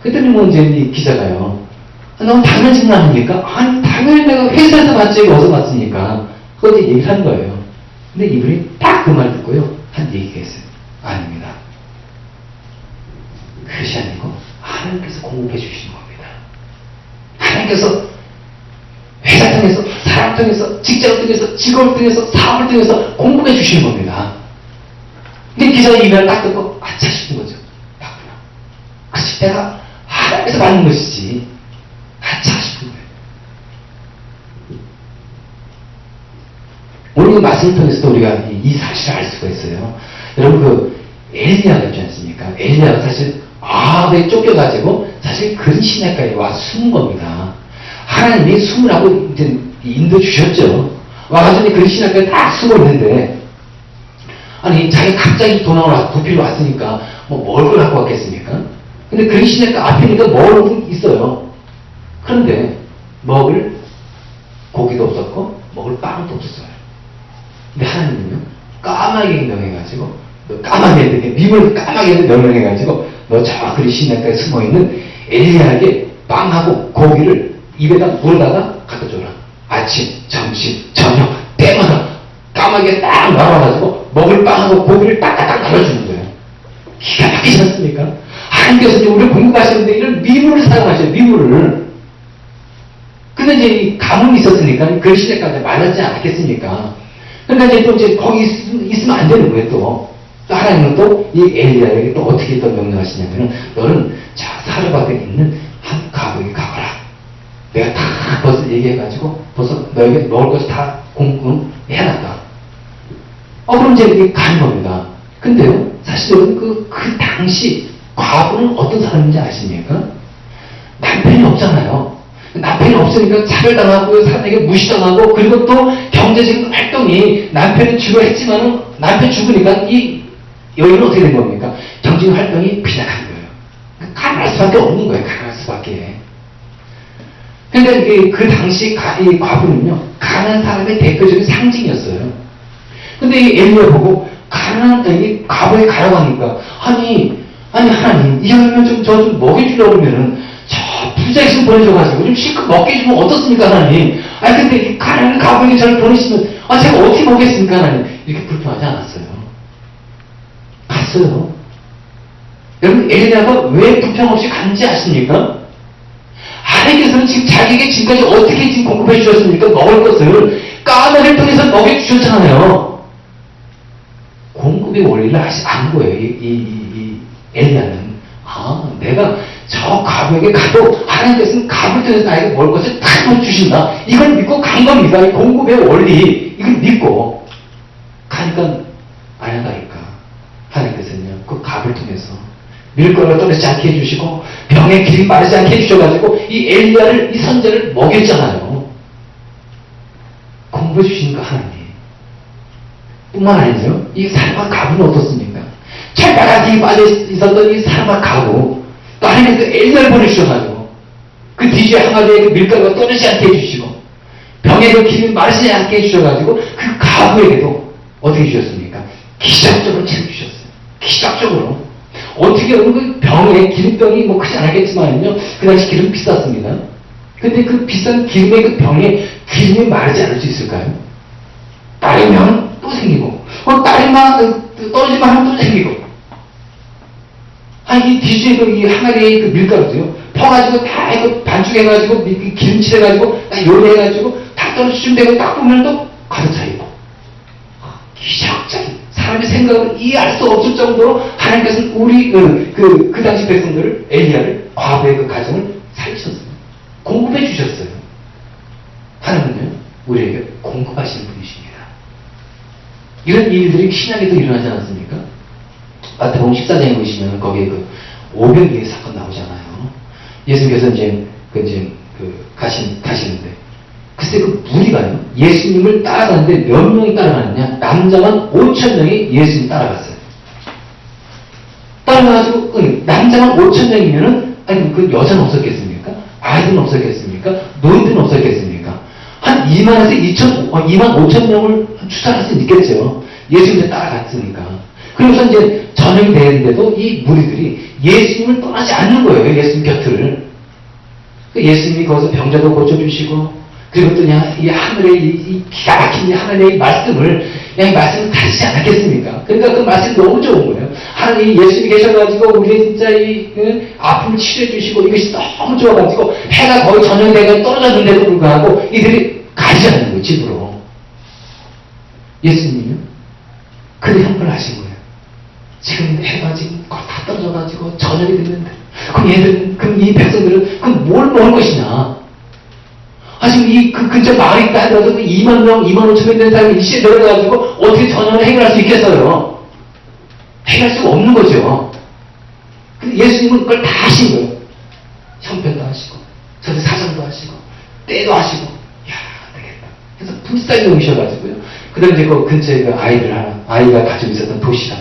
그랬더니 뭐 이제 이 기자가요. 너무 당연한 거 아닙니까? 아니, 당연히 내가 회사에서 봤지, 어디서 봤으니까. 그거 이제 얘기를 한 거예요. 근데 이분이 딱 그 말 듣고요. 한 얘기가 있어요. 아닙니다. 그것이 아니고, 하나님께서 공급해 주시는 겁니다. 하나님께서 회사 통해서, 사람 통해서, 직장을 통해서, 직업을 통해서, 사업을 통해서 공급해 주시는 겁니다. 근데 기자가 이 말을 딱 듣고, 아차 싶은 거죠. 맞구나. 그치, 내가 하나님께서 받는 것이지. 아차 싶은 거예요. 오늘 이 말씀을 통해서도 우리가 이 사실을 알 수가 있어요. 여러분 그 엘리야가 있지 않습니까? 엘리야가 사실 아합에 쫓겨가지고 사실 그런 시내가에 와 숨은 겁니다. 하나님이 숨으라고 이제 인도 주셨죠. 와가지고 그런 시내가에 딱 숨어 있는데 아니 자기 갑자기 도나오라 부피로 왔으니까 뭐 먹을 걸 갖고 왔겠습니까? 근데 그런 시내가 앞이니까 먹을 건 있어요. 그런데 먹을 고기도 없었고 먹을 빵도 없었어요. 근데 하나님은요 까마귀 명해가지고 너 까마귀한테 미물 까마귀한테 명령해가지고 너 저 그리 시내가에 숨어있는 엘리야에게 빵하고 고기를 입에다 물에다가 갖다 줘라. 아침, 점심, 저녁 때마다 까마귀가 딱 나와가지고 먹을 빵하고 고기를 딱딱딱 나눠주는 거예요. 기가 막히지 않습니까? 하나님께서 이제 우리를 공급하시는데 이런 미물을 사용하셔요. 미물을. 근데 이제 이 가뭄이 있었으니까 그 시대까지 말하지 않았겠습니까? 그러니까 이제 또 이제 거기 있으면 안 되는 거예요, 또. 또 하나님은 또 이 엘리야에게 또 어떻게 또 명령하시냐면은 너는 자, 사르밧에 있는 한 가옥에 가거라. 내가 다 벌써 얘기해가지고 벌써 너에게 먹을 것을 다 공급해놨다. 그럼 이제 이게 가는 겁니다. 근데요, 사실 여러분 그 당시 과부는 어떤 사람인지 아십니까? 남편이 없잖아요. 남편이 없으니까 차별당하고 사람에게 무시당하고 그리고 또 경제적인 활동이 남편이 주로 했지만은 남편 죽으니까 이 여인은 어떻게 된 겁니까? 경제적인 활동이 빈약한 거예요. 가난할 수밖에 없는 거예요. 가난할 수밖에. 그러니까 그 당시 이 과부는요 가난한 사람의 대표적인 상징이었어요. 근데 이 엘리야 보고 가난한 이 과부에 가라고 하니까 아니 하나님 이 여인을 저 좀 먹여주려고 그러면은 저 부자 있으면 보내줘가지고 좀 실컷 먹게 해주면 어떻습니까 하나님? 근데 이 가난한 과부에게 저를 보내시면 제가 어떻게 먹겠습니까 하나님? 이렇게 불평하지 않았어요. 갔어요. 여러분 엘리야가 왜 불평 없이 간지 아십니까? 하나님께서는 지금 자기에게 지금까지 어떻게 지금 공급해 주셨습니까? 먹을 것을 까마귀를 통해서 먹여주셨잖아요. 공급의 원리를 안 거예요. 이 엘리야는. 내가 저 가부에게 가도 하나님께서는 가부를 통해서 나에게 먹을 것을 다 주신다. 이걸 믿고 간 겁니다. 이 공급의 원리. 이걸 믿고 가니까 아냐가니까 하나님께서는요 그 가부를 통해서 밀가루가 떨어지지 않게 해주시고 병의 길이 마르지 않게 해주셔가지고 이 엘리야를 이 선자를 먹였잖아요. 공부해 주시는 거 하나님. 뿐만 아니죠. 이 사람과 가부는 어떻습니까? 철바가지에 빠져 있었던 이 사람과 가부 또 하나님께서 엘리야를 보내주셔가지고 그 뒤에 항아리에 그 밀가루가 떨어지지 않게 해주시고 병의 그 길이 마르지 않게 해주셔가지고 그 가부에게도 어떻게 주셨습니까? 기적적으로 채워주셨어요. 기적적으로. 어떻게 보면 그 병에 기름병이 뭐 크지 않았겠지만요. 그 당시 기름 비쌌습니다. 근데 그 비싼 기름의 그 병에 기름이 마르지 않을 수 있을까요? 따르면 또 생기고, 따르면 떨어지면 하면 또 생기고. 이 뒤주에 이 항아리에 그 밀가루도요. 퍼가지고 다 이거 반죽해가지고 기름칠해가지고 딱 요리해가지고 다 떨어지면 되고 딱 보면 또 가득 차있고. 기적적인. 사람의 생각을 이해할 수 없을 정도로 하나님께서는 우리 그 당시 백성들을 엘리야를 과부의 그 가정을 살리셨어요. 공급해 주셨어요. 하나님은요 우리에게 공급하시는 분이십니다. 이런 일들이 신약에도 일어나지 않았습니까? 마태복음 14장에 보시면 거기에 그 500의 사건 나오잖아요. 예수님께서 이제 가시는데 글쎄 그 무리가요 예수님을 따라가는데 몇 명이 따라가느냐? 남자만 5,000명이 예수님 따라갔어요. 따라가가지고 남자만 5,000명이면은 그 여자는 없었겠습니까? 아이들은 없었겠습니까? 노인들은 없었겠습니까? 한 2만에서 2만 5천 명을 추산할 수 있겠죠. 예수님을 따라갔으니까. 그래서 이제 저녁이 되는데도 이 무리들이 예수님을 떠나지 않는 거예요. 예수님 곁을. 예수님이 거기서 병자도 고쳐주시고, 그리고 또 그냥 이 하늘의 이 기가 막힌 이 하늘의 말씀을, 그냥 이 말씀을 가르치지 않았겠습니까? 그러니까 그 말씀이 너무 좋은 거예요. 하나님 예수님이 계셔가지고, 우리의 진짜 이 아픔을 치료해주시고, 이것이 너무 좋아가지고, 해가 거의 저녁이 돼가 떨어졌는데도 불구하고, 이들이 가지 않는 거예요, 집으로. 예수님은요, 그들 형벌을 하신 거예요. 지금 해가 지금 거의 다 떨어져가지고, 저녁이 됐는데, 그럼 얘들은, 그럼 이 백성들은, 그럼 뭘 먹을 것이냐? 지금 이 근처 마을에 있다 하더라도 2만 명, 2만 5천 명 되는 사람이 일시에 내려가가지고 어떻게 저녁을 해결할 수 있겠어요? 해결할 수가 없는 거죠. 근데 예수님은 그걸 다 하신 거예요. 형편도 하시고, 저도 사정도 하시고, 때도 하시고, 야, 안 되겠다. 그래서 불쌍히 오셔가지고요. 그 다음에 이제 그 근처에 그 아이들 하나, 아이가 가지고 있었던 도시락,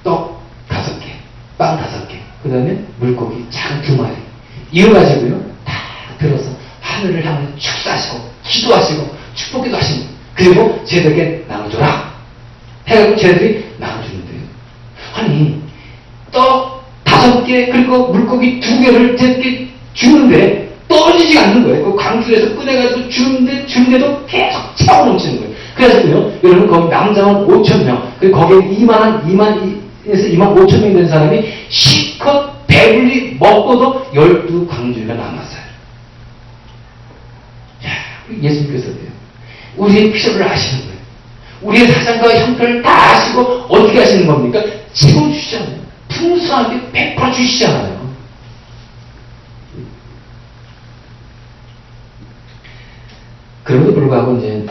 떡 5개, 빵 5개, 그 다음에 물고기 작은 2마리. 이거 가지고요, 다 들어서 하늘을 향해 축사하시고 기도하시고 축복기도 하시고, 그리고 쟤들에게 나눠줘라 해가지고 쟤들이 나눠주는데요. 아니 떡 5개 그리고 물고기 2개를 쟤들에게 주는데 떨어지지 않는 거예요. 그 강줄에서 꺼내가지고 주는데도 계속 차고 넘치는 거예요. 그래서요, 여러분 거기 남자만 5천 명, 그리고 거기에 2에서 2만 5천 명 된 사람이 실컷 배불리 먹고도 12광주리가 남았어요. 예수님께서도요, 우리의 필요를 아시는 거예요. 우리의 사상과 형편을 다 아시고 어떻게 하시는 겁니까? 채워주시잖아요. 풍성하게 100% 주시잖아요. 그럼에도 불구하고 이제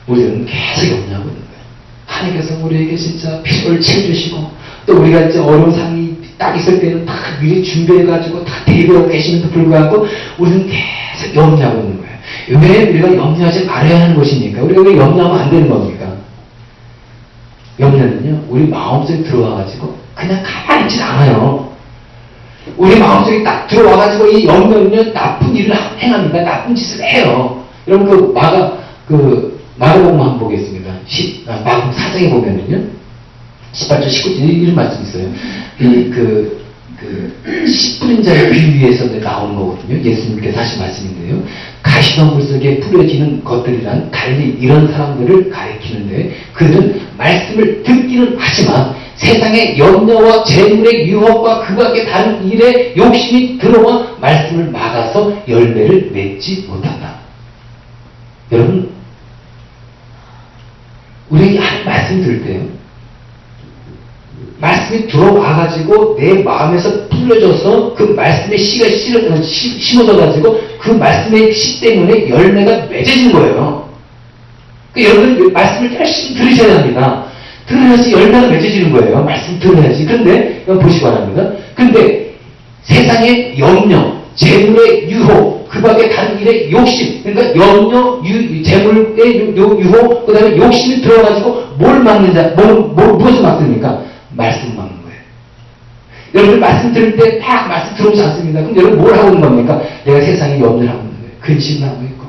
우리는 계속 염려하고 있는 거예요. 하나님께서 우리에게 진짜 필요를 채워주시고, 또 우리가 이제 어려운 상황이 딱 있을 때는 다 미리 준비해가지고 다 대비하고 계시는데도 불구하고 우리는 계속 염려하고 있는 거예요. 왜 우리가 염려하지 말아야 하는 것입니까? 우리가 왜 염려하면 안 되는 겁니까? 염려는요, 우리 마음속에 들어와가지고 그냥 가만히 있지 않아요. 우리 마음속에 딱 들어와가지고 이 염려는요, 나쁜 일을 행합니다. 나쁜 짓을 해요. 여러분 마가복음 한번 보겠습니다. 마가복음 4장에 보면은요, 18절 19절 이런 말씀이 있어요. 씨 뿌린 자의 비유에서 나오는 거거든요. 예수님께서 하신 말씀인데요. 가시덤불 속에 뿌려지는 것들이란 달리 이런 사람들을 가리키는데, 그들은 말씀을 듣기는 하지만 세상의 염려와 재물의 유혹과 그 밖에 다른 일에 욕심이 들어와 말씀을 막아서 열매를 맺지 못한다. 여러분, 우리에게 하는 말씀 들을 때요, 말씀이 들어와가지고 내 마음에서 풀려져서 그 말씀의 씨가 심어져가지고 그 말씀의 씨 때문에 열매가 맺어지는 거예요. 여러분 말씀을 열심히 들으셔야 합니다. 들어야지 열매가 맺어지는 거예요. 말씀 들어야지. 그런데 이거 보시기 바랍니다. 그런데 세상의 염려, 재물의 유혹, 그 밖에 다른 일의 욕심, 그러니까 염려, 재물의 유혹, 그 다음에 욕심이 들어가지고 뭘 막는자, 무엇을 막습니까? 말씀 막는 거예요. 여러분 말씀 들을 때 딱 말씀 들어오지 않습니다. 그럼 여러분 뭘 하고 있는 겁니까? 내가 세상에 염려를 하고 있는 거예요. 근심을 하고 있고,